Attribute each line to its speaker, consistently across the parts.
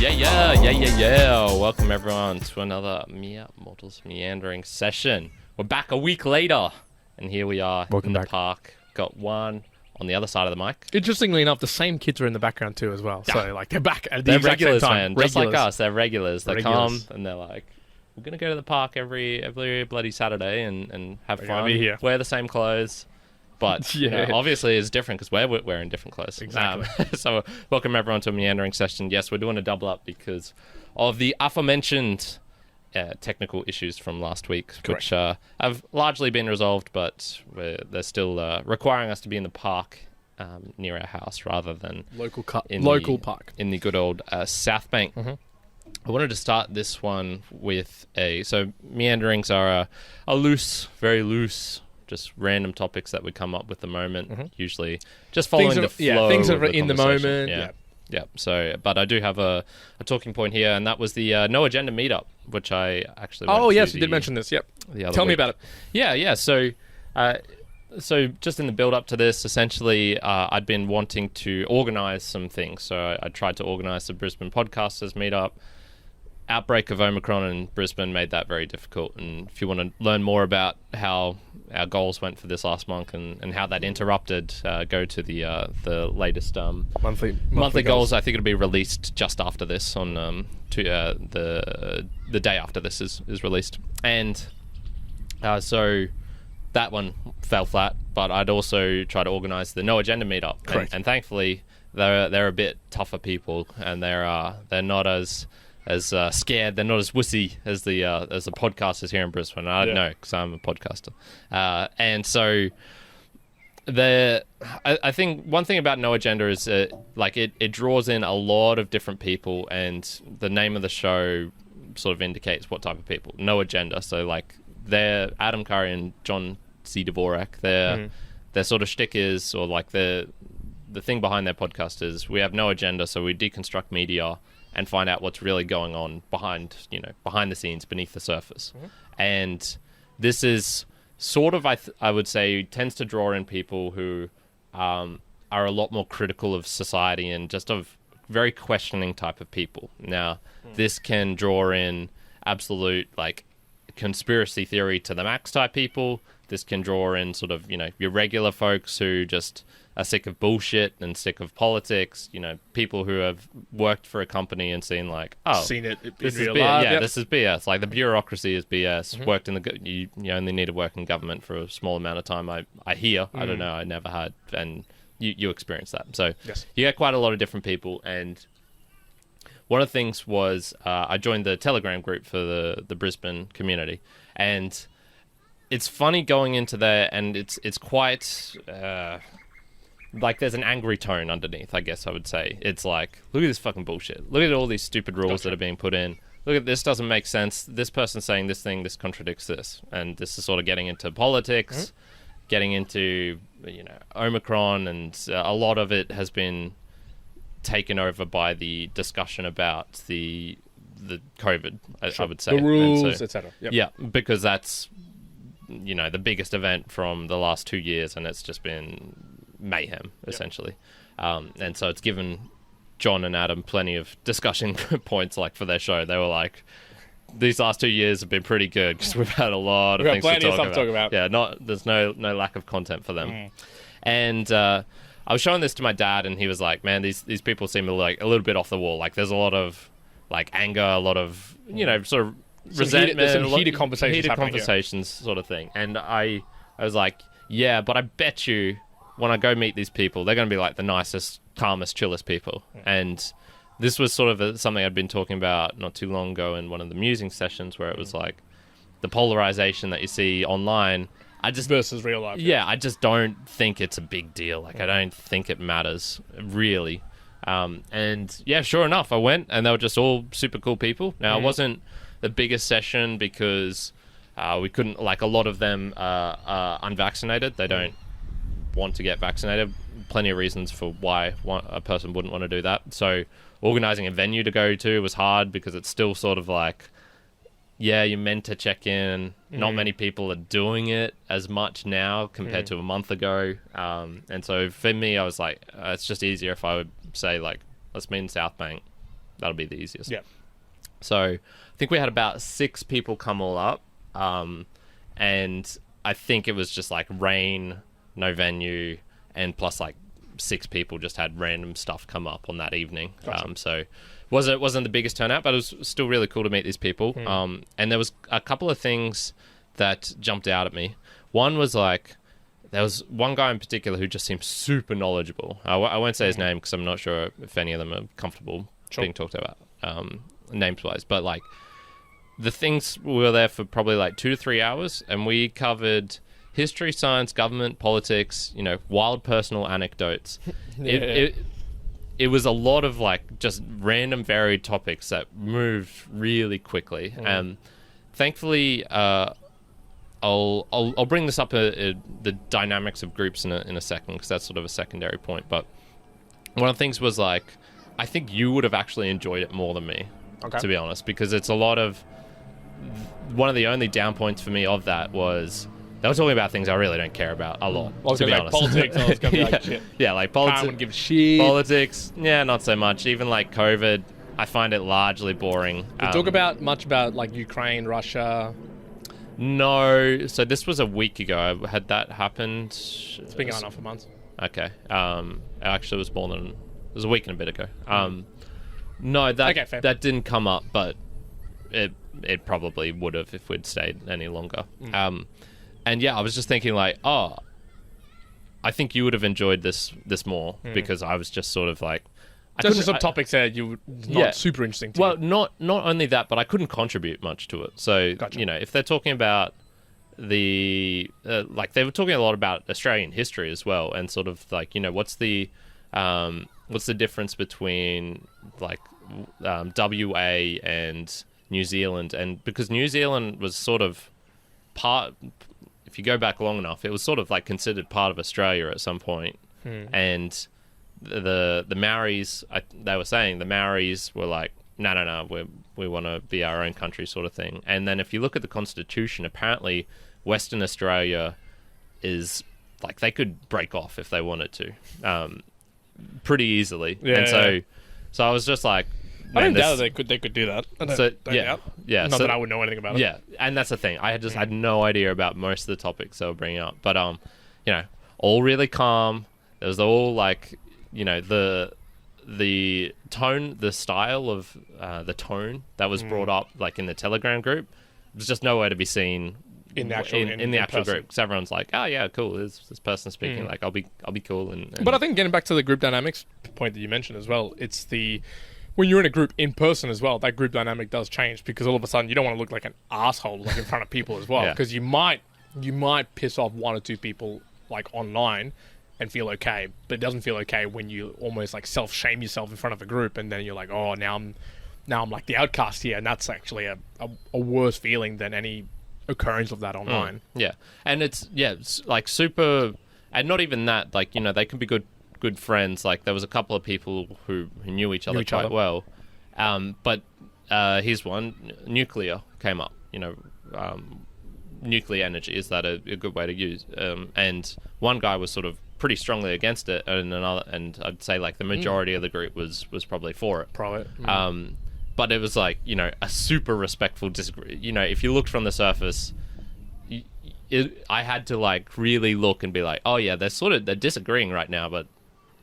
Speaker 1: Yeah. Welcome everyone to another Mortals Meandering session. We're back a week later, and here we are in the park. Got one on the other side of the mic.
Speaker 2: Interestingly enough, the same kids are in the background too as well. So like they're back at the
Speaker 1: They're
Speaker 2: exact
Speaker 1: regulars,
Speaker 2: same time.
Speaker 1: man. Just like us, they're regulars. They come and they're like, we're gonna go to the park every bloody Saturday and have fun.
Speaker 2: Here.
Speaker 1: Wear the same clothes. But you know, obviously it's different because we're wearing different clothes.
Speaker 2: Exactly.
Speaker 1: So welcome everyone to a Meandering session. Yes, we're doing a double up because of the aforementioned technical issues from last week, which have largely been resolved, but they're still requiring us to be in the park near our house rather than
Speaker 2: local park
Speaker 1: in the good old South Bank.
Speaker 2: Mm-hmm.
Speaker 1: I wanted to start this one with so meanderings are a loose, very loose, just random topics that we come up with the moment, usually just following the flow.
Speaker 2: Things
Speaker 1: of
Speaker 2: are
Speaker 1: the
Speaker 2: in the moment.
Speaker 1: Yeah. So, but I do have a talking point here, and that was the No Agenda Meetup, which I actually went to
Speaker 2: you did mention this. Yep. Tell me about it.
Speaker 1: Yeah. So just in the build up to this, essentially, I'd been wanting to organise some things. So I tried to organise the Brisbane Podcasters Meetup. Outbreak of Omicron in Brisbane made that very difficult, and if you want to learn more about how our goals went for this last month and how that interrupted, go to the latest monthly goals. I think it'll be released just after this on the day after this is released, and so that one fell flat. But I'd also try to organise the No Agenda Meetup, and thankfully they're a bit tougher people, and they're not as scared, they're not as wussy as the podcasters here in Brisbane. I don't know because I'm a podcaster, and so I think one thing about No Agenda is it draws in a lot of different people, and the name of the show sort of indicates what type of people. No Agenda, so like they're Adam Curry and John C. Dvorak. Their sort of shtick is, or like the thing behind their podcast is, we have no agenda, so we deconstruct media and find out what's really going on behind the scenes, beneath the surface. And this is sort of, I would say, tends to draw in people who are a lot more critical of society and just of very questioning type of people. Now, this can draw in absolute, like, conspiracy theory to the max type people. This can draw in sort of, your regular folks who just are sick of bullshit and sick of politics, people who have worked for a company and seen
Speaker 2: seen it
Speaker 1: this is
Speaker 2: real
Speaker 1: BS.
Speaker 2: life.
Speaker 1: Yeah, this is BS. Like, the bureaucracy is BS. Worked in you only need to work in government for a small amount of time. I hear. I don't know. I never had, and you experience that. So you get quite a lot of different people, and one of the things was I joined the Telegram group for the Brisbane community, and it's funny going into there, and it's quite like there's an angry tone underneath, I guess I would say. It's like, look at this fucking bullshit. Look at all these stupid rules that are being put in. Look at this, doesn't make sense. This person's saying this thing, this contradicts this. And this is sort of getting into politics, getting into, Omicron, and a lot of it has been taken over by the discussion about the COVID, I would say.
Speaker 2: The rules, etc.
Speaker 1: Yeah, because that's, the biggest event from the last 2 years, and it's just been mayhem, essentially. And so it's given John and Adam plenty of discussion points, like, for their show. They were like, these last 2 years have been pretty good because we've had a lot of things to talk about. Yeah, there's no lack of content for them. And I was showing this to my dad, and he was like, man, these people seem like a little bit off the wall. Like, there's a lot of like anger, a lot of sort of resentment,
Speaker 2: heated
Speaker 1: conversations sort of thing. And I was like, yeah, but I bet you when I go meet these people, they're going to be like the nicest, calmest, chillest people. And this was sort of something I'd been talking about not too long ago in one of the musing sessions, where it was like the polarization that you see online.
Speaker 2: Versus real life.
Speaker 1: Yeah, I just don't think it's a big deal. Like, I don't think it matters, really. And yeah, sure enough, I went, and they were just all super cool people. Now, it wasn't the biggest session because we couldn't, like, a lot of them are unvaccinated. They don't want to get vaccinated. Plenty of reasons for why a person wouldn't want to do that. So organizing a venue to go to was hard because it's still sort of like, yeah, you're meant to check in. Not many people are doing it as much now compared to a month ago. And so for me, I was like, it's just easier if I would say, like, let's meet in South Bank. that'll be the easiest.
Speaker 2: Yeah.
Speaker 1: So I think we had about 6 people come all up, and I think it was just like rain, no venue, and plus like 6 people just had random stuff come up on that evening.
Speaker 2: Gotcha.
Speaker 1: So it wasn't the biggest turnout, but it was still really cool to meet these people. And there was a couple of things that jumped out at me. One was like, there was one guy in particular who just seemed super knowledgeable. I won't say his name because I'm not sure if any of them are comfortable being talked about names wise, but like the things, we were there for probably like 2 to 3 hours, and we covered history, science, government, politics, wild personal anecdotes. It was a lot of like just random varied topics that moved really quickly. Thankfully, I'll bring this up, the dynamics of groups in a second, because that's sort of a secondary point. But one of the things was like, I think you would have actually enjoyed it more than me, to be honest, because it's a lot of, one of the only down points for me of that was they were talking about things I really don't care about a lot, to be honest.
Speaker 2: Politics, I was going to be like, shit.
Speaker 1: Yeah, like
Speaker 2: I wouldn't give a shit.
Speaker 1: Politics, yeah, not so much. Even like COVID, I find it largely boring.
Speaker 2: Did you talk much about like Ukraine, Russia?
Speaker 1: No, so this was a week ago. Had that happened?
Speaker 2: It's been going on for months.
Speaker 1: Okay. Actually, it was a week and a bit ago. No, that didn't come up, but it probably would have if we'd stayed any longer. And yeah, I was just thinking like, I think you would have enjoyed this more, because I was just sort of like,
Speaker 2: just some topics that you not super interesting to you.
Speaker 1: Well, not only that, but I couldn't contribute much to it. So,
Speaker 2: Gotcha.
Speaker 1: If they're talking about like they were talking a lot about Australian history as well, and sort of like, what's the difference between like WA and New Zealand, and because New Zealand was sort of part, if you go back long enough, it was sort of like considered part of Australia at some point. And the Maoris, they were saying the Maoris were like, no, we want to be our own country, sort of thing. And then if you look at the Constitution, apparently Western Australia is like, they could break off if they wanted to, pretty easily.
Speaker 2: Yeah,
Speaker 1: and so I was just like,
Speaker 2: I don't doubt they could do that. Not that I would know anything about it.
Speaker 1: Yeah, and that's the thing. I had no idea about most of the topics they were bringing up, but all really calm. It was all like, the tone, the style of the tone that was brought up, like in the Telegram group, was just nowhere to be seen in the actual group. Because everyone's like, oh yeah, cool. This person speaking. Like, I'll be cool. And
Speaker 2: but I think getting back to the group dynamics point that you mentioned as well, it's when you're in a group in person as well, that group dynamic does change, because all of a sudden you don't want to look like an asshole like in front of people as well, because you might piss off 1 or 2 people like online and feel okay, but it doesn't feel okay when you almost like self-shame yourself in front of a group, and then you're like, oh, now I'm like the outcast here, and that's actually a worse feeling than any occurrence of that online.
Speaker 1: Yeah, and it's like super, and not even that, like, they can be good friends. Like, there was a couple of people who knew each other quite well, but here's one, nuclear came up. Nuclear energy, is that a good way to use? And one guy was sort of pretty strongly against it, and I'd say like the majority of the group was probably for it. But it was like, a super respectful disagree. If you looked from the surface, I had to like really look and be like, oh yeah, they're disagreeing right now, but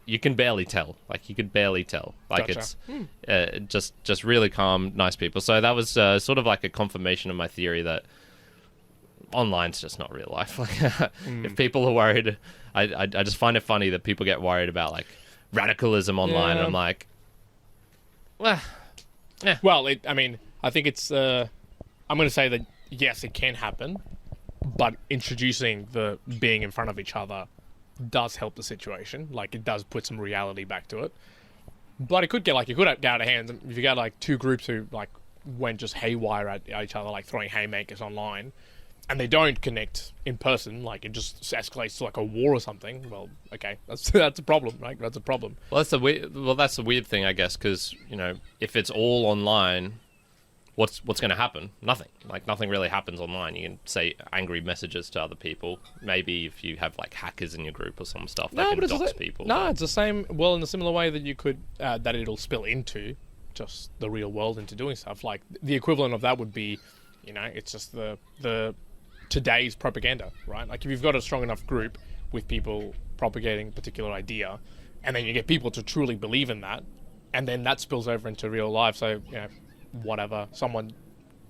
Speaker 1: you can barely tell. Like, you could barely tell. Like,
Speaker 2: gotcha.
Speaker 1: It's just really calm, nice people. So that was sort of like a confirmation of my theory that online's just not real life. Like, if people are worried, I just find it funny that people get worried about like radicalism online, and I'm like, well, yeah.
Speaker 2: Well, I think it's. I'm going to say that yes, it can happen, but introducing the being in front of each other does help the situation. Like, it does put some reality back to it. But it could get out of hand if you got like 2 groups who like went just haywire at each other, like throwing haymakers online, and they don't connect in person. Like, it just escalates to like a war or something. Well, okay, that's a problem, right? That's a problem.
Speaker 1: Well, that's the weird thing, I guess, because if it's all online, what's going to happen? Nothing. Like, nothing really happens online. You can say angry messages to other people. Maybe if you have like hackers in your group or some stuff, they can dox people.
Speaker 2: No, it's the same. Well, in a similar way that you could that it'll spill into just the real world into doing stuff. Like the equivalent of that would be, it's just the today's propaganda, right? Like if you've got a strong enough group with people propagating a particular idea, and then you get people to truly believe in that, and then that spills over into real life. So, whatever,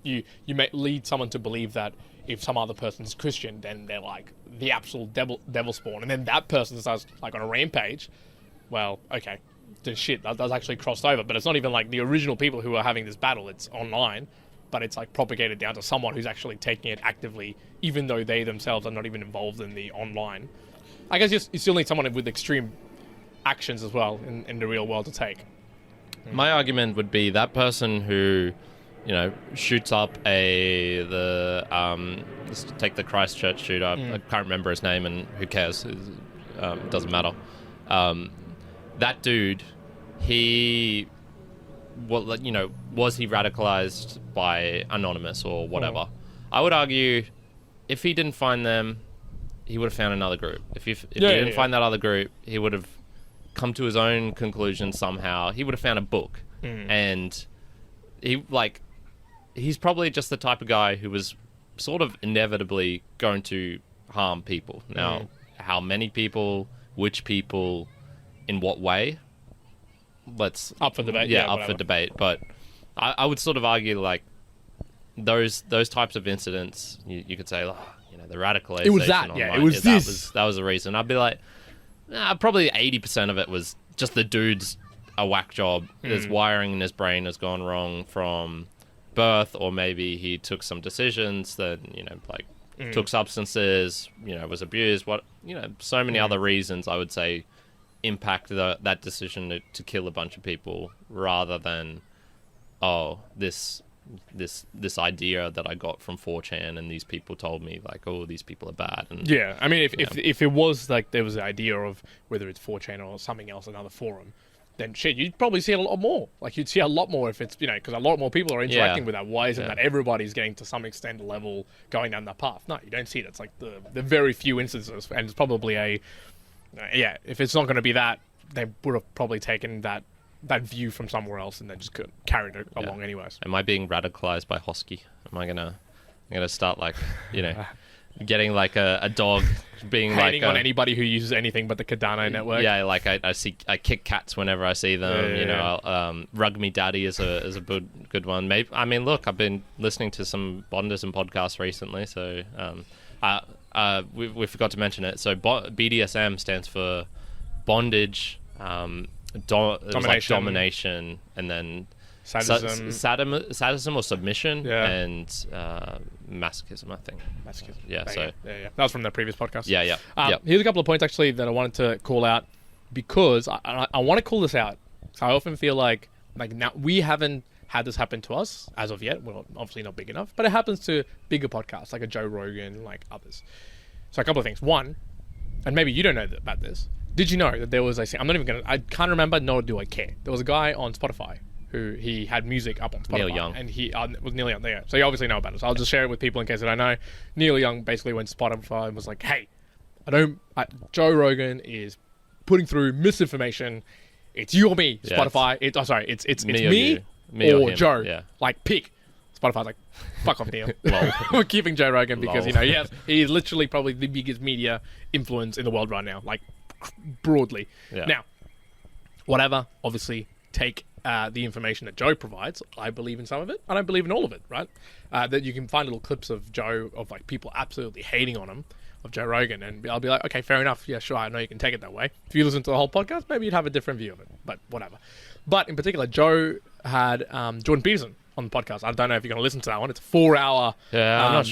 Speaker 2: you may lead someone to believe that if some other person's Christian, then they're like the absolute devil spawn, and then that person starts like on a rampage. Well, okay, then shit, that's actually crossed over. But it's not even like the original people who are having this battle. It's online, but it's like propagated down to someone who's actually taking it actively, even though they themselves are not even involved in the online. I guess you still need someone with extreme actions as well in the real world to take.
Speaker 1: My argument would be that person who, shoots up let's take the Christchurch shooter. I can't remember his name, and who cares? It doesn't matter. That dude, was he radicalized by Anonymous or whatever? I would argue if he didn't find them, he would have found another group. If he didn't find that other group, he would have come to his own conclusion somehow. He would have found a book. And he's probably just the type of guy who was sort of inevitably going to harm people. Now, how many people, which people, in what way?
Speaker 2: Up for debate.
Speaker 1: Up for debate. But I would sort of argue like those types of incidents, you could say, the radicalisation.
Speaker 2: It was that,
Speaker 1: online,
Speaker 2: it was this.
Speaker 1: That was the reason. I'd be like, probably 80% of it was just the dude's a whack job. His wiring in his brain has gone wrong from birth, or maybe he took some decisions that, took substances, was abused. So many other reasons, I would say, impact that decision to kill a bunch of people, rather than, this idea that I got from 4chan and these people told me like, these people are bad. And
Speaker 2: I mean, if it was like there was the idea of whether it's 4chan or something else, another forum, then shit, you'd probably see a lot more. Like you'd see a lot more if it's, because a lot more people are interacting with that. Why isn't that everybody's getting to some extent level going down that path? No, you don't see it. It's like the very few instances, and it's probably if it's not going to be that, they would have probably taken that view from somewhere else and then just carried it along anyways.
Speaker 1: Am I being radicalized by Hosky? Am I gonna start like, getting like a dog being
Speaker 2: hating
Speaker 1: like
Speaker 2: on anybody who uses anything but the Cardano network?
Speaker 1: Yeah, like I kick cats whenever I see them. Rug Me Daddy is a good one. Maybe, I mean, look, I've been listening to some Bondism podcasts recently, so we forgot to mention it. So BDSM stands for bondage, domination, and then sadism or submission, and masochism, I think.
Speaker 2: Masochism.
Speaker 1: Yeah.
Speaker 2: That was from the previous podcast.
Speaker 1: Yeah.
Speaker 2: Here's a couple of points actually that I wanted to call out, because I want to call this out. So I often feel like now we haven't had this happen to us as of yet. We're obviously not big enough, but it happens to bigger podcasts like a Joe Rogan, like others. So a couple of things. One, and maybe you don't know about this. Did you know that there was I can't remember, nor do I care. There was a guy on Spotify who he had music up on Spotify.
Speaker 1: Neil Young.
Speaker 2: And he was Neil Young there. So you obviously know about it. So I'll just share it with people in case they don't know. Neil Young basically went to Spotify and was like, hey, Joe Rogan is putting through misinformation. It's you or me, Spotify. It's me or Joe. Yeah. Like, pick. Spotify's like, fuck off, Neil. We're keeping Joe Rogan because, he is literally probably the biggest media influence in the world right now. Like, broadly. Yeah. Now, whatever, obviously, take the information that Joe provides. I believe in some of it. I don't believe in all of it, right? That you can find little clips of Joe, of like people absolutely hating on him, of Joe Rogan, and I'll be like, okay, fair enough. Yeah, sure, I know you can take it that way. If you listen to the whole podcast, maybe you'd have a different view of it, but whatever. But in particular, Joe had Jordan Peterson on the podcast. I don't know if you're going to listen to that one. It's a 4-hour...
Speaker 1: Yeah, I'm not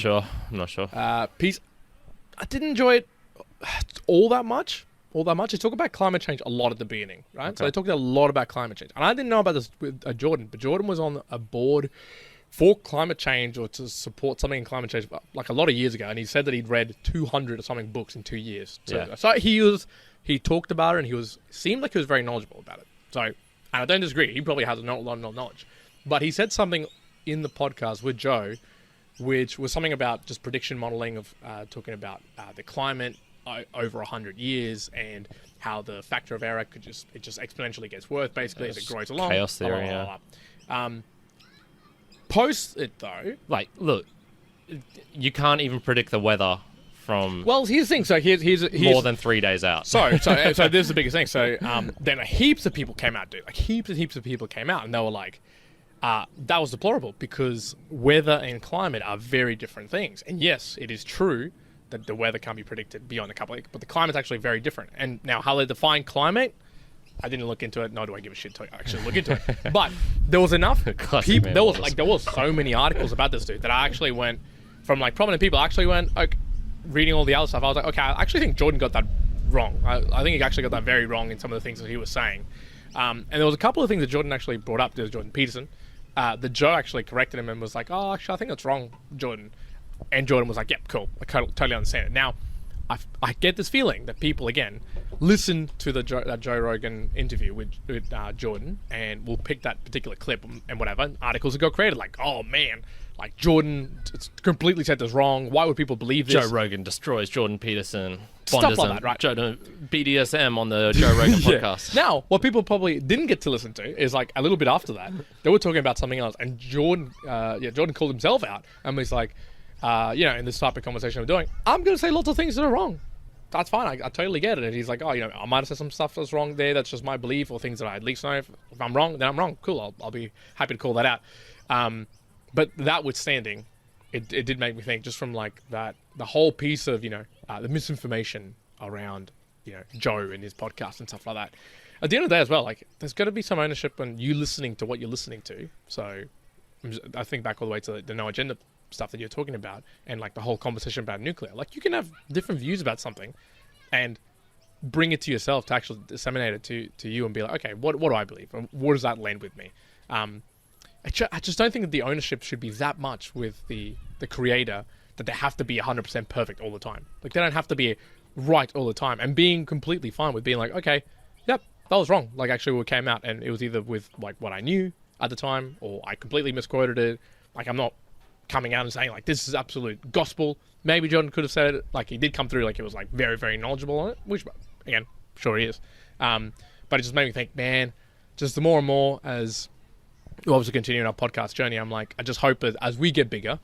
Speaker 1: sure.
Speaker 2: Piece. I didn't enjoy it all that much. They talk about climate change a lot at the beginning, right? Okay. So they talked a lot about climate change. And I didn't know about this with Jordan, but Jordan was on a board for climate change, or to support something in climate change, like a lot of years ago. And he said that he'd read 200 or something books in 2 years. So he talked about it, and seemed like he was very knowledgeable about it. So, and I don't disagree. He probably has a lot of knowledge. But he said something in the podcast with Joe, which was something about just prediction modeling of talking about the climate over 100 years, and how the factor of error it just exponentially gets worse basically as it grows along.
Speaker 1: Chaos theory,
Speaker 2: Post it though,
Speaker 1: like, look, you can't even predict the weather from
Speaker 2: well, here's the thing. So here's
Speaker 1: more than 3 days out.
Speaker 2: So this is the biggest thing. So then heaps of people came out, dude. Like heaps of people came out, and they were like, that was deplorable because weather and climate are very different things. And yes, it is true that the weather can't be predicted beyond a couple of weeks, but the climate's actually very different. And now how they define climate, I didn't look into it, nor do I give a shit to actually look into it. But there was enough people, there was so many articles about this dude that I actually went, from like prominent people, I actually went, okay, reading all the other stuff, I was like, okay, I actually think Jordan got that wrong. I think he actually got that very wrong in some of the things that he was saying. And there was a couple of things that Jordan actually brought up. There's Jordan Peterson. The Joe actually corrected him and was like, oh, actually, I think that's wrong, Jordan. And Jordan was like, yep, cool. I totally understand it. Now, I get this feeling that people, again, listen to the Joe Rogan interview with Jordan and will pick that particular clip and whatever. Articles that got created like, oh, man, like Jordan completely said this wrong. Why would people believe this?
Speaker 1: Joe Rogan destroys Jordan Peterson.
Speaker 2: Stuff like that, right?
Speaker 1: BDSM on the Joe Rogan podcast.
Speaker 2: Now, what people probably didn't get to listen to is like a little bit after that, they were talking about something else, and Jordan called himself out and was like, in this type of conversation we're doing, I'm going to say lots of things that are wrong. That's fine. I totally get it. And he's like, oh, I might have said some stuff that's wrong there. That's just my belief or things that I at least know. If I'm wrong, then I'm wrong. Cool. I'll be happy to call that out. But that withstanding, it did make me think just from like that, the whole piece of, the misinformation around, Joe and his podcast and stuff like that. At the end of the day as well, like there's got to be some ownership on you listening to what you're listening to. So I think back all the way to the no agenda stuff that you're talking about and like the whole conversation about nuclear. Like you can have different views about something and bring it to yourself to actually disseminate it to you and be like, okay, what do I believe? And where does that land with me? I just don't think that the ownership should be that much with the creator that they have to be 100% perfect all the time. Like they don't have to be right all the time, and being completely fine with being like, okay, yep, that was wrong. Like actually what came out, and it was either with like what I knew at the time or I completely misquoted it. Like I'm not coming out and saying like this is absolute gospel. Maybe Jordan could have said it, like he did come through like it was like very, very knowledgeable on it, which again, sure he is. But it just made me think, man, just the more and more as we obviously continue our podcast journey, I'm like, I just hope that as we get bigger,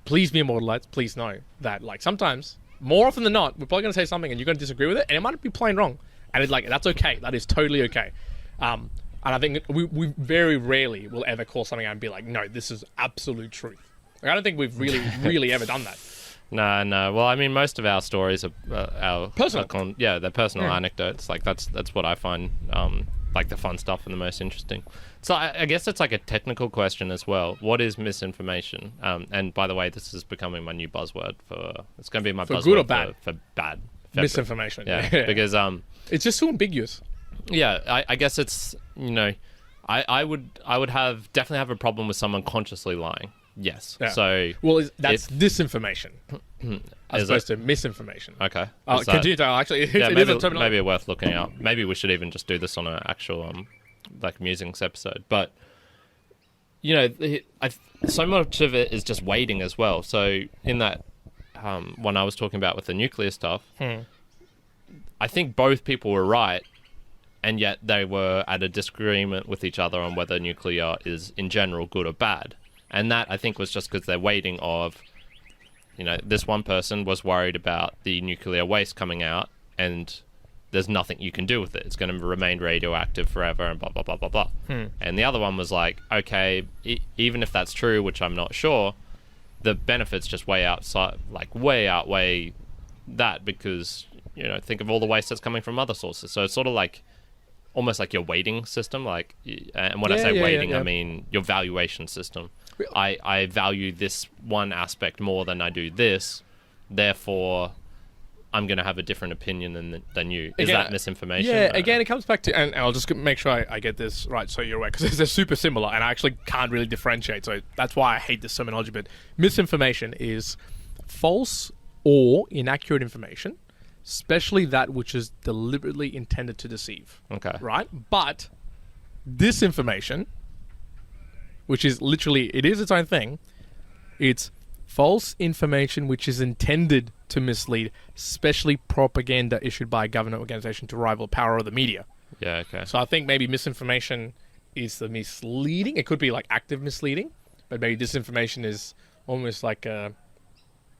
Speaker 2: please be immortalized. Please know that like sometimes, more often than not, we're probably going to say something and you're going to disagree with it, and it might be plain wrong, and it's like that's okay. That is totally okay. And I think we very rarely will ever call something out and be like, no, this is absolute truth. Like, I don't think we've really ever done that.
Speaker 1: No. Well, I mean, most of our stories are our
Speaker 2: personal.
Speaker 1: They're personal anecdotes. Like that's what I find like the fun stuff and the most interesting. So I guess it's like a technical question as well. What is misinformation? And by the way, this is becoming my new buzzword it's going to be my buzzword
Speaker 2: good or bad?
Speaker 1: For bad.
Speaker 2: Misinformation.
Speaker 1: Yeah, because
Speaker 2: it's just so ambiguous.
Speaker 1: Yeah, I guess it's I would definitely have a problem with someone consciously lying. Yes. Yeah. So
Speaker 2: that's disinformation as opposed to misinformation.
Speaker 1: Okay.
Speaker 2: Continue to actually.
Speaker 1: Maybe worth looking up. Maybe we should even just do this on an actual like musings episode. But so much of it is just waiting as well. So in that one I was talking about with the nuclear stuff, I think both people were right, and yet they were at a disagreement with each other on whether nuclear is in general good or bad. And that, I think, was just because they're waiting of, this one person was worried about the nuclear waste coming out and there's nothing you can do with it. It's going to remain radioactive forever and blah, blah, blah, blah, blah. And the other one was like, okay, even if that's true, which I'm not sure, the benefits just way outweigh that because, think of all the waste that's coming from other sources. So it's sort of like, almost like your weighting system. Like, and when I say weighting, I mean your valuation system. I value this one aspect more than I do this, therefore I'm going to have a different opinion than you. Is that misinformation?
Speaker 2: Yeah, again, it comes back to, and I'll just make sure I get this right so you're aware, because they're super similar and I actually can't really differentiate, so that's why I hate this terminology. But misinformation is false or inaccurate information, especially that which is deliberately intended to deceive.
Speaker 1: Okay.
Speaker 2: Right? But disinformation, which is literally, it is its own thing. It's false information which is intended to mislead, especially propaganda issued by a government organization to rival the power of the media.
Speaker 1: Yeah, okay.
Speaker 2: So I think maybe misinformation is the misleading. It could be like active misleading, but maybe disinformation is almost like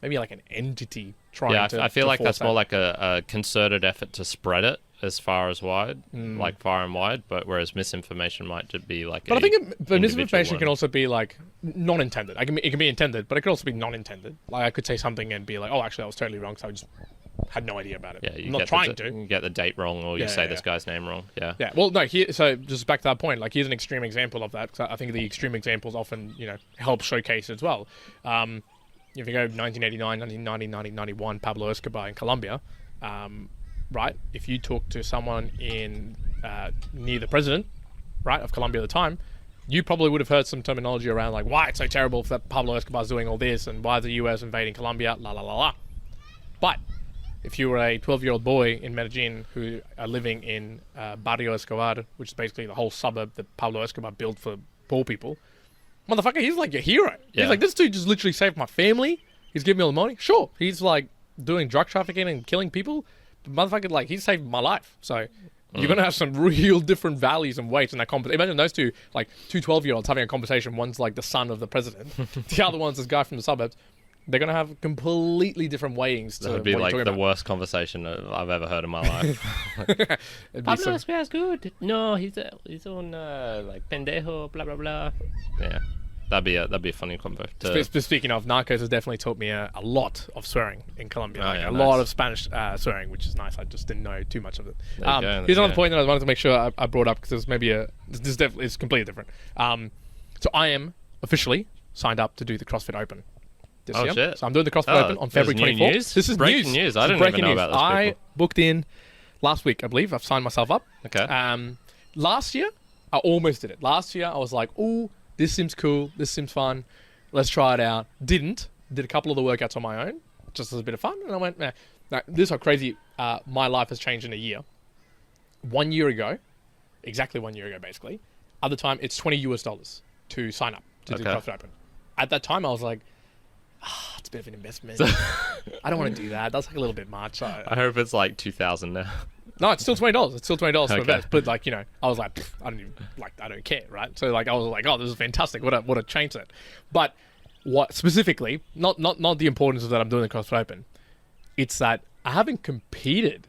Speaker 2: maybe like an entity trying to.
Speaker 1: I feel like that's
Speaker 2: that.
Speaker 1: more like a concerted effort to spread it as far as wide, like far and wide. But whereas misinformation might just be like.
Speaker 2: But I think misinformation
Speaker 1: one.
Speaker 2: can also be like non-intended. It can be intended, but it can also be non-intended. Like I could say something and be like, "Oh, actually, I was totally wrong," so I just had no idea about it.
Speaker 1: Yeah,
Speaker 2: I'm not trying to.
Speaker 1: You get the date wrong, or you say this guy's name wrong. Yeah.
Speaker 2: Yeah. Well, no. So just back to that point. Like, here's an extreme example of that. Because I think the extreme examples often, help showcase it as well. If you go 1989, 1990, 1991, Pablo Escobar in Colombia, right? If you talk to someone in near the president, right, of Colombia at the time, you probably would have heard some terminology around like why it's so terrible that Pablo Escobar's doing all this and why the US invading Colombia, la la la la. But if you were a 12-year-old boy in Medellin who are living in Barrio Escobar, which is basically the whole suburb that Pablo Escobar built for poor people, motherfucker, he's like your hero. Yeah. He's like, this dude just literally saved my family. He's giving me all the money. Sure, he's like doing drug trafficking and killing people. But motherfucker, like, he saved my life. So you're going to have some real different values and weights in that conversation. Imagine those two, like two 12-year-olds having a conversation. One's like the son of the president. The other one's this guy from the suburbs. They're going to have completely different weighings.
Speaker 1: That would be like the worst conversation I've ever heard in my life.
Speaker 2: Pablo
Speaker 1: Escobar's good. No, he's on like pendejo, blah blah blah. Yeah, that'd be a funny convo.
Speaker 2: Speaking of, Narcos has definitely taught me a lot of swearing in Colombia. Lot of Spanish swearing, which is nice. I just didn't know too much of it. Here's another point that I wanted to make sure I brought up because there's maybe this definitely is completely different. So I am officially signed up to do the CrossFit Open.
Speaker 1: Shit.
Speaker 2: So I'm doing the CrossFit Open on February 24th.
Speaker 1: News?
Speaker 2: This is
Speaker 1: breaking news. I didn't even know about this.
Speaker 2: I booked in last week, I believe. I've signed myself up.
Speaker 1: Okay.
Speaker 2: Last year, I almost did it. Last year, I was like, "Ooh, this seems cool. This seems fun. Let's try it out." Didn't. Did a couple of the workouts on my own, just as a bit of fun. And I went, "Nah." Now, this is how crazy my life has changed in a year. 1 year ago, exactly 1 year ago, basically. At the time, it's $20 to sign up to do the CrossFit Open. At that time, I was like, it's a bit of an investment. I don't want to do that. That's like a little bit much. I
Speaker 1: hope it's like $2,000 now.
Speaker 2: No, it's still $20. It's still $20 for invest. But like, I was like, I don't care, right? So like, I was like, oh, this is fantastic. What a change that. But what specifically, not the importance of that I'm doing the CrossFit Open. It's that I haven't competed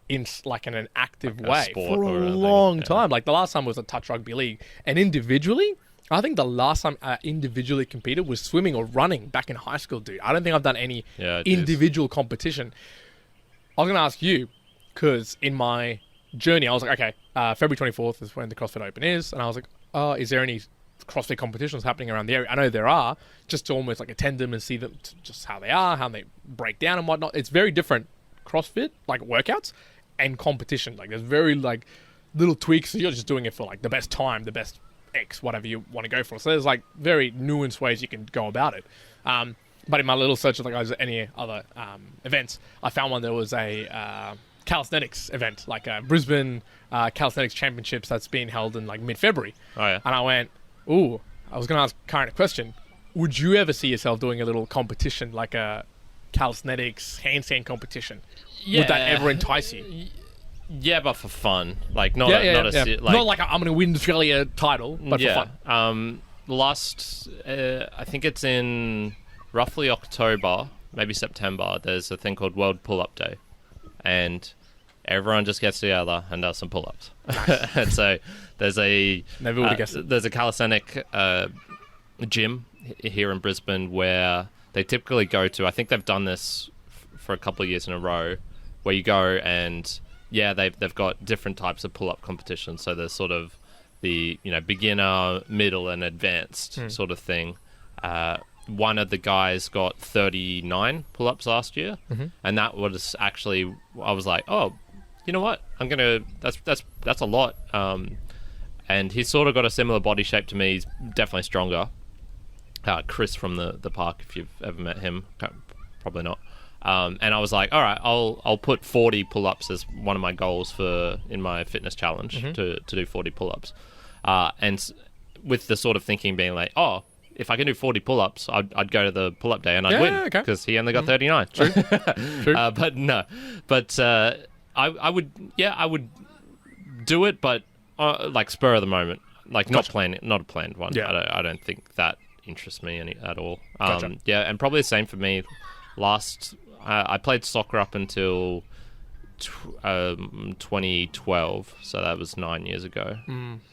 Speaker 2: in an active way for a long time. Like the last time was a touch rugby league, and individually. I think the last time I individually competed was swimming or running back in high school, dude. I don't think I've done any individual competition. I was going to ask you, because in my journey, I was like, okay, February 24th is when the CrossFit Open is. And I was like, is there any CrossFit competitions happening around the area? I know there are, just to almost like attend them and see them, just how they are, how they break down and whatnot. It's very different CrossFit, like workouts, and competition. Like there's very like little tweaks. So you're just doing it for like the best time, the best X, whatever you want to go for. So there's like very nuanced ways you can go about it. But in my little search of like any other events, I found one that was a calisthenics event, like a Brisbane calisthenics championships that's being held in like mid-February.
Speaker 1: Oh yeah.
Speaker 2: And I went, ooh, I was going to ask Karen a question. Would you ever see yourself doing a little competition, like a calisthenics handstand competition?
Speaker 1: Yeah.
Speaker 2: Would that ever entice you?
Speaker 1: Yeah, but for fun, like not
Speaker 2: not like I'm going to win the Australia title, but for fun.
Speaker 1: I think it's in roughly October, maybe September. There's a thing called World Pull-Up Day, and everyone just gets together and does some pull-ups. Nice. And so there's a calisthenic gym here in Brisbane where they typically go to. I think they've done this for a couple of years in a row, where you go and they've got different types of pull-up competitions. So there's sort of the beginner, middle, and advanced sort of thing. One of the guys got 39 pull-ups last year, and that was actually, I was like, oh, you know what? That's a lot. And he's sort of got a similar body shape to me. He's definitely stronger. Chris from the park, if you've ever met him, probably not. And I was like, all right, I'll put 40 pull-ups as one of my goals in my fitness challenge to do 40 pull-ups. And with the sort of thinking being like, oh, if I can do 40 pull-ups, I'd go to the pull-up day and I'd win because he only got 39.
Speaker 2: True.
Speaker 1: But no, but I would do it, but like spur of the moment, like not a planned one.
Speaker 2: Yeah.
Speaker 1: I don't think that interests me at all.
Speaker 2: Gotcha.
Speaker 1: Yeah, and probably the same for me. I played soccer up until 2012, so that was 9 years ago.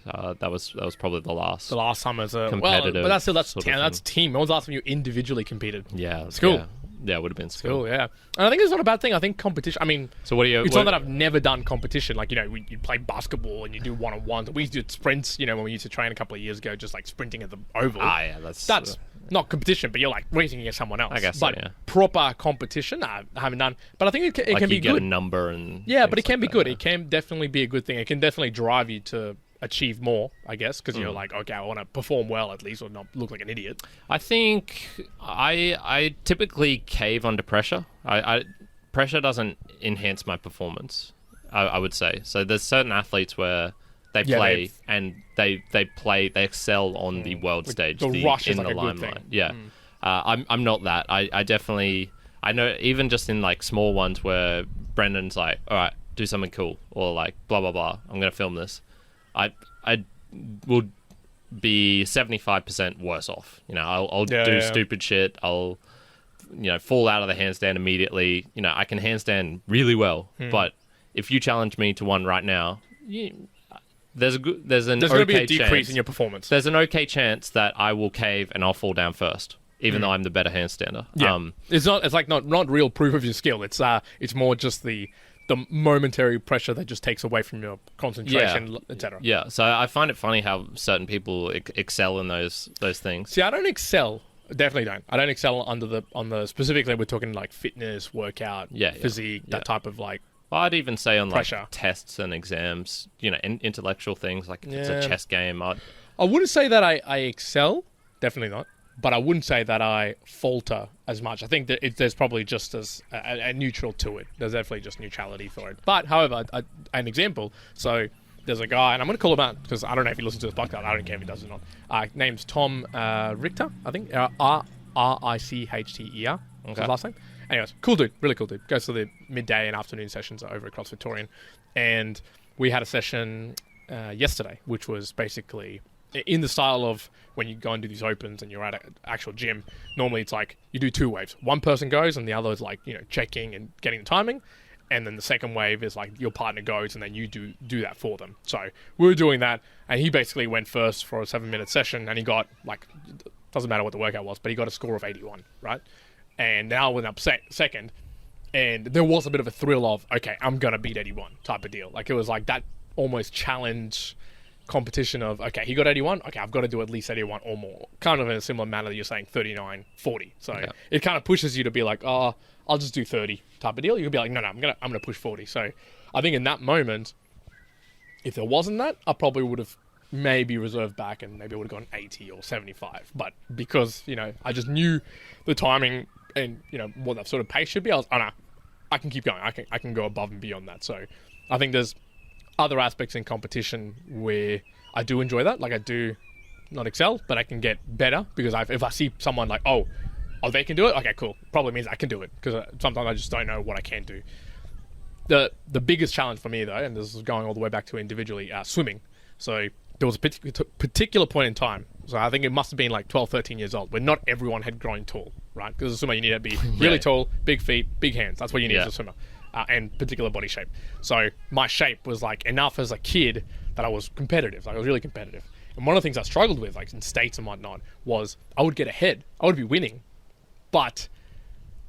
Speaker 1: That was probably the last
Speaker 2: time as a
Speaker 1: competitive.
Speaker 2: But that's team. When was the last time you individually competed?
Speaker 1: Yeah,
Speaker 2: it's cool.
Speaker 1: Yeah, it would have been school.
Speaker 2: Cool, yeah. And I think it's not a bad thing. I think competition. I mean,
Speaker 1: so what do you?
Speaker 2: It's not that I've never done competition. Like, you play basketball and you do one-on-ones. We did sprints. When we used to train a couple of years ago, just like sprinting at the oval.
Speaker 1: Yeah, that's
Speaker 2: not competition, but you're like racing against someone else.
Speaker 1: I guess
Speaker 2: but
Speaker 1: so, yeah.
Speaker 2: Proper competition, I haven't done. But I think it can be
Speaker 1: you get
Speaker 2: good.
Speaker 1: a number and
Speaker 2: But it can be good. Yeah. It can definitely be a good thing. It can definitely drive you to achieve more, I guess, because you're like, okay, I want to perform well at least, or not look like an idiot.
Speaker 1: I think I typically cave under pressure. Pressure doesn't enhance my performance, I would say. So there's certain athletes where they play and they excel on the world stage,
Speaker 2: the rush is
Speaker 1: in
Speaker 2: like
Speaker 1: the
Speaker 2: a good
Speaker 1: limelight.
Speaker 2: thing.
Speaker 1: Yeah, I'm not that. I definitely, I know, even just in like small ones where Brendan's like, all right, do something cool, or like blah blah blah, I'm gonna film this. I will be 75% worse off. I'll do stupid shit. I'll fall out of the handstand immediately. I can handstand really well, but if you challenge me to one right now, there's going to
Speaker 2: be a decrease in your performance.
Speaker 1: There's an okay chance that I will cave and I'll fall down first, even though I'm the better handstander.
Speaker 2: Yeah. It's not real proof of your skill. It's more just the momentary pressure that just takes away from your concentration, etc.
Speaker 1: Yeah, so I find it funny how certain people excel in those things.
Speaker 2: See, I don't excel. Definitely don't. I don't excel on the specifically. We're talking like fitness, workout, physique, that type of like.
Speaker 1: I'd even say on
Speaker 2: pressure.
Speaker 1: Like tests and exams, intellectual things like if it's a chess game.
Speaker 2: I wouldn't say that I excel. Definitely not. But I wouldn't say that I falter as much. I think that there's probably just as a neutral to it. There's definitely just neutrality for it. But, however, an example. So, there's a guy, and I'm going to call him out because I don't know if he listens to this podcast. I don't care if he does or not. Name's Tom Richter, I think. Richter. What's his last name? Anyways, cool dude. Really cool dude. Goes to the midday and afternoon sessions over at CrossFit Victorian. And we had a session yesterday, which was basically in the style of when you go and do these opens and you're at an actual gym. Normally it's like you do two waves. One person goes and the other is like, checking and getting the timing. And then the second wave is like your partner goes and then you do that for them. So we were doing that and he basically went first for a 7-minute session and he got like, doesn't matter what the workout was, but he got a score of 81, right? And now went up second. And there was a bit of a thrill of, okay, I'm going to beat 81 type of deal. Like it was like that almost challenge competition of, okay, he got 81, okay, I've got to do at least 81 or more. Kind of in a similar manner that you're saying 39, 40. So it kind of pushes you to be like, oh, I'll just do 30 type of deal. You could be like, no, I'm gonna push 40. So I think in that moment, if there wasn't that, I probably would have maybe reserved back and maybe I would have gone 80 or 75. But because, I just knew the timing and, what that sort of pace should be, I was, oh no, I can keep going. I can go above and beyond that. So I think there's other aspects in competition where I do enjoy that. Like I do not excel, but I can get better because if I see someone like, oh, they can do it? Okay, cool. Probably means I can do it because sometimes I just don't know what I can do. The biggest challenge for me though, and this is going all the way back to individually, swimming. So there was a particular point in time. So I think it must have been like 12, 13 years old where not everyone had grown tall, right? Because as a swimmer, you need to be really tall, big feet, big hands. That's what you need as a swimmer. And particular body shape. So my shape was like enough as a kid that I was competitive. Like I was really competitive. And one of the things I struggled with, like in states and whatnot, was I would get ahead. I would be winning. But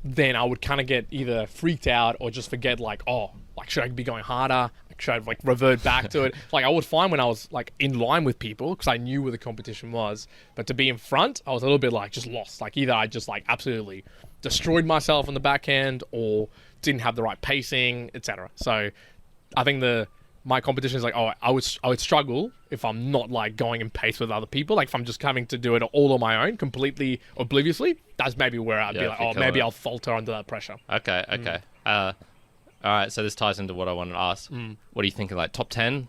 Speaker 2: then I would kind of get either freaked out or just forget like, oh, like should I be going harder? Like, should I like revert back to it? Like I would find when I was like in line with people because I knew where the competition was. But to be in front, I was a little bit like just lost. Like either I just like absolutely destroyed myself on the backhand or didn't have the right pacing, etc. So I think my competition is like, oh, I would struggle if I'm not like going in pace with other people. Like if I'm just having to do it all on my own, completely obliviously, that's maybe where I'd be like, oh, maybe I'll falter under that pressure.
Speaker 1: Okay. All right, so this ties into what I wanted to ask. What are you thinking, like top 10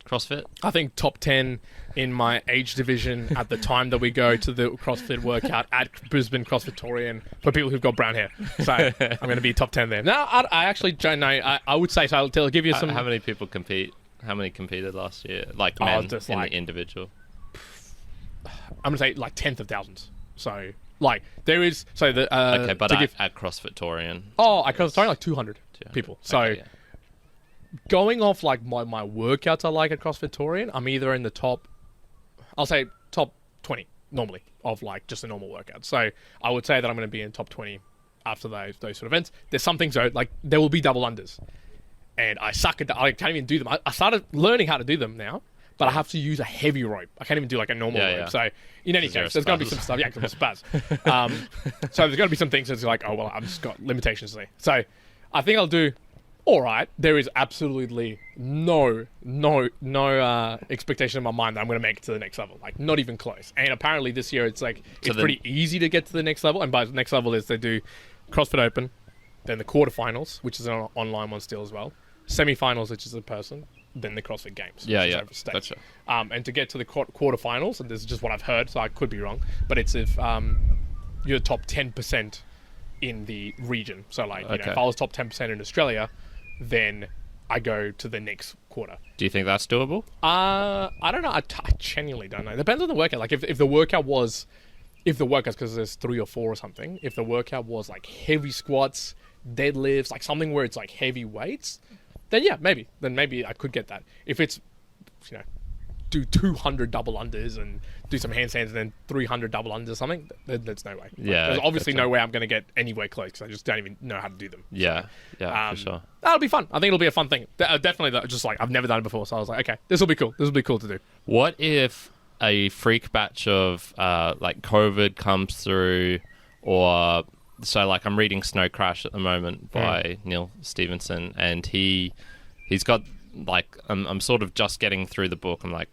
Speaker 1: CrossFit?
Speaker 2: I think top 10 in my age division at the time that we go to the CrossFit workout at Brisbane CrossFitorian for people who've got brown hair. So I'm going to be top 10 there. No, I actually don't know. I would say so. I'll give you some.
Speaker 1: How many people compete? How many competed last year? Like men
Speaker 2: just
Speaker 1: in
Speaker 2: like,
Speaker 1: the individual?
Speaker 2: I'm going to say like tenth of thousands. So like there is the
Speaker 1: okay, but at CrossFitorian.
Speaker 2: Oh, at CrossFitorian like 200 people. So
Speaker 1: okay, yeah.
Speaker 2: Going off like my workouts I like at CrossFitorian, I'm either in the top, I'll say top 20 normally of like just a normal workout. So I would say that I'm going to be in top 20 after those sort of events. There's some things though, like there will be double unders, and I suck at that. I can't even do them. I started learning how to do them now, but I have to use a heavy rope. I can't even do like a normal rope. Yeah. So in any case, there's going to be some stuff. Yeah, because I'm a spaz. So there's going to be some things that's like, oh well, I've just got limitations there. So I think I'll do all right. There is absolutely no expectation in my mind that I'm going to make it to the next level. Like not even close. And apparently this year it's like it's pretty easy to get to the next level. And by the next level is they do CrossFit Open, then the quarterfinals, which is an online one still as well, semi-finals, which is in person, then the CrossFit Games.
Speaker 1: Yeah. Gotcha.
Speaker 2: And to get to the quarterfinals, and this is just what I've heard, so I could be wrong, but it's if you're top 10% in the region. So like, you know, if I was top 10% in Australia, then I go to the next quarter.
Speaker 1: Do you think that's doable?
Speaker 2: I don't know. I genuinely don't know. It depends on the workout. Like if the workout was, because there's 3 or 4 or something, if the workout was like heavy squats, deadlifts, like something where it's like heavy weights, then yeah, maybe. Then maybe I could get that. If it's, you know, do 200 double unders and do some handstands and then 300 double unders or something, there's no way. Like, there's obviously no way I'm going to get anywhere close because I just don't even know how to do them.
Speaker 1: Yeah, so, for sure.
Speaker 2: That'll be fun. I think it'll be a fun thing. Definitely, just like I've never done it before, so I was like, okay, this will be cool. This will be cool to do.
Speaker 1: What if a freak batch of like COVID comes through, or so like I'm reading Snow Crash at the moment by Neil Stevenson, and he's got like I'm sort of just getting through the book. I'm like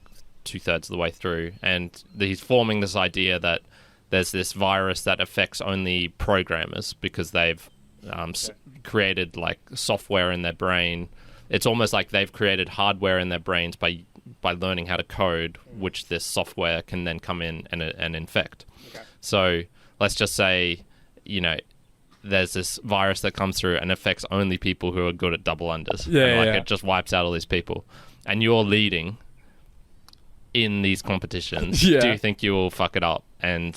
Speaker 1: 2/3 of the way through, and he's forming this idea that there's this virus that affects only programmers because they've created like software in their brain. It's almost like they've created hardware in their brains by learning how to code, which this software can then come in and infect. Okay. So let's just say, you know, there's this virus that comes through and affects only people who are good at double unders. It just wipes out all these people. And you're leading in these competitions. Do you think you will fuck it up and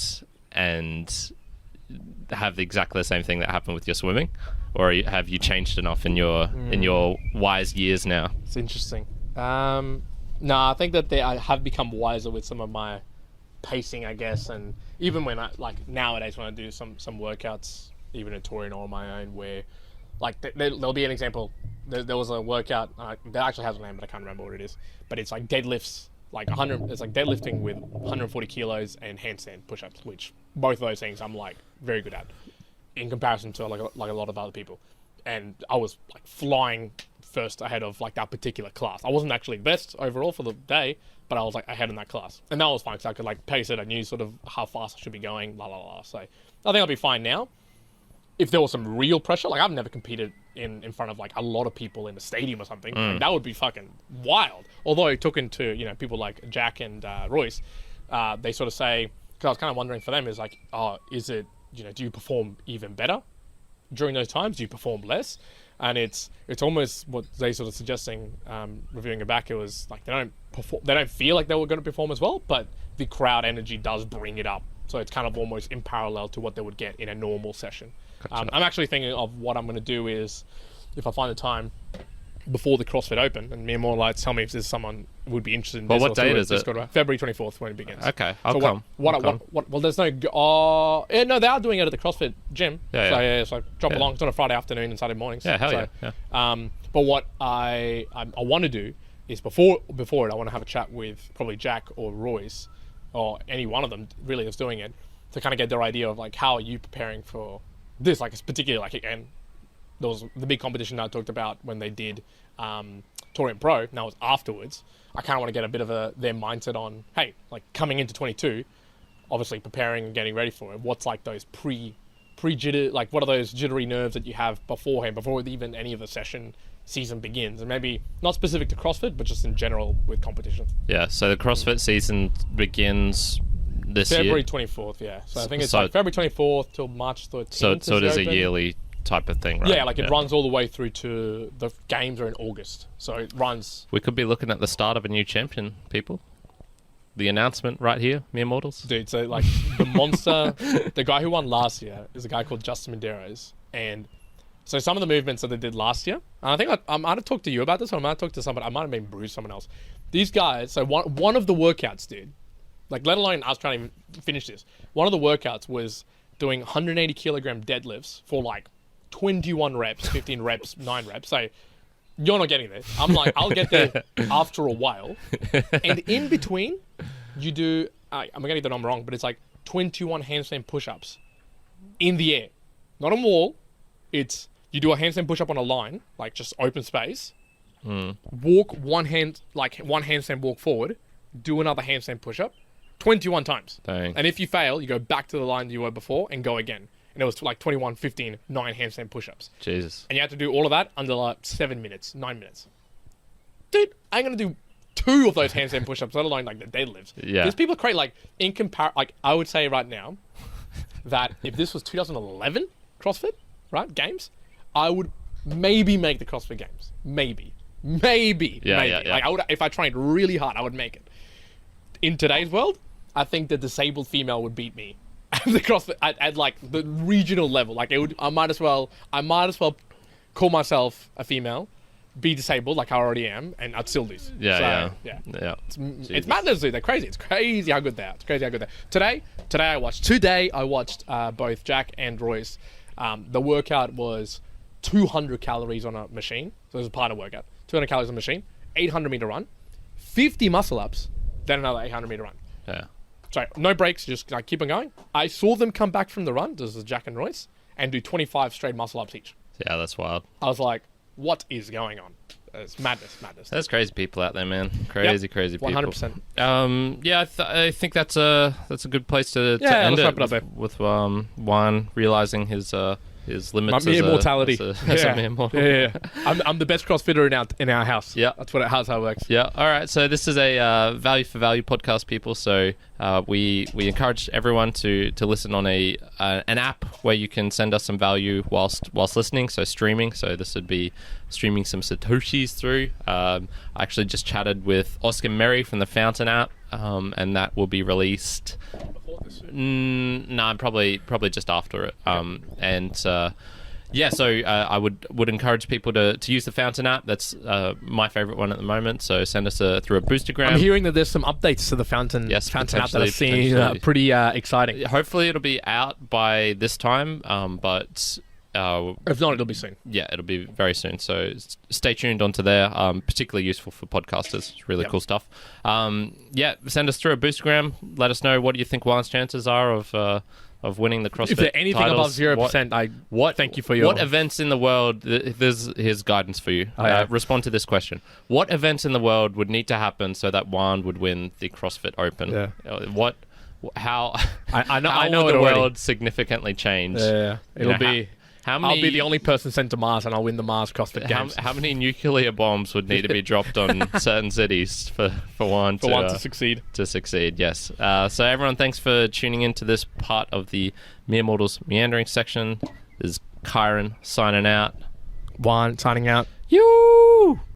Speaker 1: have exactly the same thing that happened with your swimming? Or have you changed enough in your wise years now?
Speaker 2: It's interesting. No, I think that I have become wiser with some of my pacing, I guess, and even when I like nowadays when I do some workouts, even a touring or on my own, where like there'll be an example. There was a workout that actually has a name, but I can't remember what it is. But it's like deadlifts, like 100. It's like deadlifting with 140 kilos and handstand push-ups, which both of those things I'm like very good at in comparison to like a lot of other people. And I was like flying first ahead of like that particular class. I wasn't actually best overall for the day, but I was like ahead in that class, and that was fine because I could like pace it. I knew sort of how fast I should be going. So I think I'll be fine now. If there was some real pressure, like I've never competed in front of like a lot of people in a stadium or something, like, that would be fucking wild. Although I took into, you know, people like Jack and Royce, they sort of say, because I was kind of wondering for them is like, oh, is it, you know, do you perform even better during those times? Do you perform less? And it's almost what they sort of suggesting, reviewing it back, it was like they don't feel like they were going to perform as well, but the crowd energy does bring it up. So it's kind of almost in parallel to what they would get in a normal session. Gotcha. I'm actually thinking of what I'm going to do is, if I find the time before the CrossFit Open, and me and more lights tell me if there's someone who would be interested in this.
Speaker 1: Well, what date is it?
Speaker 2: February 24th when it begins.
Speaker 1: Okay, I'll come.
Speaker 2: Well, there's no... no, they are doing it at the CrossFit gym. So drop along. It's on a Friday afternoon and Saturday mornings.
Speaker 1: Yeah, hell yeah.
Speaker 2: But what I want to do is before it, I want to have a chat with probably Jack or Royce, or any one of them really that's doing it, to kind of get their idea of like, how are you preparing for this? Like, it's particularly like, again, there was the big competition I talked about when they did Torian Pro. Now it's afterwards. I kind of want to get a bit of their mindset on, hey, like coming into 22, obviously preparing and getting ready for it. What's like those pre-jitter, like what are those jittery nerves that you have beforehand, before even any of the session season begins, and maybe not specific to CrossFit, but just in general with competition.
Speaker 1: Yeah, so the CrossFit season begins this
Speaker 2: February
Speaker 1: year.
Speaker 2: 24th, yeah. So I think it's
Speaker 1: So-
Speaker 2: like February 24th till March 13th.
Speaker 1: So it is a
Speaker 2: open.
Speaker 1: yearly type of thing, right?
Speaker 2: Yeah, like it runs all the way through to the games are in August. So it runs.
Speaker 1: We could be looking at the start of a new champion, people. The announcement right here, Mere Mortals.
Speaker 2: Dude, so like the monster, the guy who won last year is a guy called Justin Medeiros. And so some of the movements that they did last year, and I think I might have talked to you about this, or I might have talked to somebody, I might have been Bruce, someone else. These guys, so one of the workouts, dude, like let alone us trying to even finish this, one of the workouts was doing 180 kilogram deadlifts for like 21 reps, 15 reps, 9 reps. So you're not getting there. I'm like, I'll get there after a while. And in between, you do, I'm going to get the number wrong, but it's like 21 handstand push-ups in the air. Not on wall. It's, you do a handstand push-up on a line, like just open space. Walk one handstand walk forward, do another handstand push-up 21 times.
Speaker 1: Dang.
Speaker 2: And if you fail, you go back to the line you were before and go again. And it was like 21, 15, 9 handstand push-ups.
Speaker 1: Jesus.
Speaker 2: And you have to do all of that under like 7 minutes, 9 minutes. Dude, I'm going to do 2 of those handstand push-ups, let alone like the deadlifts.
Speaker 1: Yeah.
Speaker 2: Because people create like, like I would say right now that if this was 2011 CrossFit, right, games, I would maybe make the CrossFit games. Maybe.
Speaker 1: Yeah,
Speaker 2: maybe.
Speaker 1: yeah.
Speaker 2: Like I would, if I trained really hard, I would make it. In today's world, I think the disabled female would beat me at the CrossFit at like the regional level. Like it would, I might as well call myself a female, be disabled like I already am, and I'd still lose.
Speaker 1: Yeah.
Speaker 2: It's madness, dude. They're crazy. It's crazy how good they are. It's crazy how good they are. Today I watched both Jack and Royce. The workout was 200 calories on a machine. So it was a part of workout. 200 calories on a machine, 800 meter run, 50 muscle ups, then another 800 meter run.
Speaker 1: Yeah.
Speaker 2: So no breaks, just like keep on going. I saw them come back from the run, this is Jack and Royce, and do 25 straight muscle ups each.
Speaker 1: Yeah, that's wild.
Speaker 2: I was like, what is going on? It's madness.
Speaker 1: There's crazy people out there, man. Crazy people.
Speaker 2: 100%.
Speaker 1: Yeah, I think that's a good place to end
Speaker 2: let's
Speaker 1: it
Speaker 2: wrap it up there.
Speaker 1: with Juan realizing his limits.
Speaker 2: My mere mortality.
Speaker 1: As a mere mortal.
Speaker 2: Yeah. I'm the best CrossFitter in our house.
Speaker 1: Yeah.
Speaker 2: That's how it works.
Speaker 1: Yeah. All right. So this is a value for value podcast, people. So we encourage everyone to listen on an app where you can send us some value whilst listening. So streaming. So this would be streaming some satoshis through. I actually just chatted with Oscar Merry from the Fountain app, and that will be released. No, probably just after it. So I would encourage people to use the Fountain app. That's my favorite one at the moment. So send us through a boostergram.
Speaker 2: I'm hearing that there's some updates to the Fountain app that I've seen. Pretty exciting.
Speaker 1: Hopefully it'll be out by this time, but
Speaker 2: if not, it'll be soon.
Speaker 1: Yeah, it'll be very soon. So stay tuned onto there. Particularly useful for podcasters. It's really cool stuff. Send us through a boostergram. Let us know what you think Juan's chances are of winning the CrossFit.
Speaker 2: If they're anything
Speaker 1: titles.
Speaker 2: above 0%, thank you for your...
Speaker 1: What events in the world... Here's guidance for you. Respond to this question. What events in the world would need to happen so that Juan would win the CrossFit Open?
Speaker 2: Yeah.
Speaker 1: How
Speaker 2: I know
Speaker 1: will the
Speaker 2: it already.
Speaker 1: world significantly change?
Speaker 2: Yeah. It'll be...
Speaker 1: How many,
Speaker 2: I'll be the only person sent to Mars, and I'll win the Mars CrossFit Games.
Speaker 1: How many nuclear bombs would need to be dropped on certain cities for Juan
Speaker 2: to succeed?
Speaker 1: To succeed, yes. So everyone, thanks for tuning into this part of the Mere Mortals Meandering section. This is Kyron signing out.
Speaker 2: Juan signing out.
Speaker 1: You.